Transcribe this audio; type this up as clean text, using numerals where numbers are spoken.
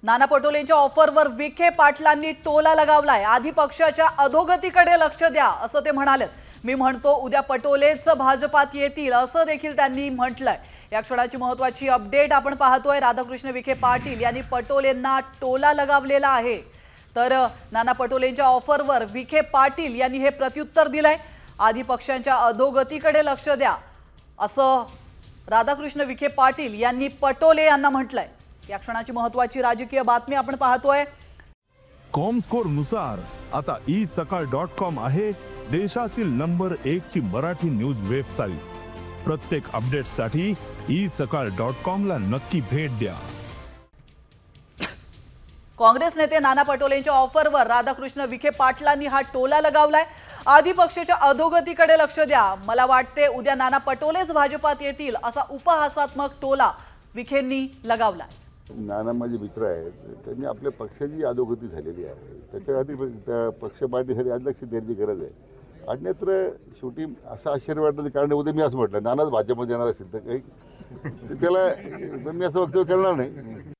नाना पटोलेंच्या ऑफरवर विखे पाटलांनी टोला लगावलाय। आधी पक्षाच्या अधोगतीकडे लक्ष द्या असं ते म्हणाले। मी म्हणतो उद्या पटोलेच भाजपात येतील असं देखील त्यांनी म्हटलंय। या क्षणाची महत्त्वाची अपडेट आपण पाहतोय। राधाकृष्ण विखे पाटील यांनी पटोलेंना टोला लगावलेला आहे। तर नाना पटोलेंच्या ऑफरवर विखे पाटील यांनी हे प्रत्युत्तर दिलंय। आधी पक्षांच्या अधोगतीकडे लक्ष द्या असं राधाकृष्ण विखे पाटील यांनी पटोले यांना म्हटलंय। या क्षणाची महत्त्वाची राजकीय बातमी आपण पाहतोय। कॉमस्कोर नुसार आता isakal.com आहे देशातील नंबर 1 ची मराठी न्यूज वेबसाईट। प्रत्येक अपडेटसाठी isakal.com ला नक्की भेट द्या। काँग्रेस नेते नाना पटोलेंच्या ऑफरवर राधाकृष्ण विखे पाटलांनी हा टोला लगावलाय। आधी पक्षाच्या अधोगतीकडे लक्ष द्या, मला वाटते उद्या नाना पटोलेच भाजपात येतील असा उपहासात्मक टोला विखेंनी लगावलाय। नाना माझे मित्र आहेत, त्यांनी आपल्या पक्षाची अधोगती झालेली आहे, त्याच्यासाठी त्या पक्ष पार्टीसाठी आज लक्ष देण्याची गरज आहे। अन्यत्र शेवटी असं आश्चर्य वाटतं कारण उद्या मी असं म्हटलं नानाच भाजपमध्ये येणार असेल तर काही त्याला मी असं वक्तव्य करणार नाही।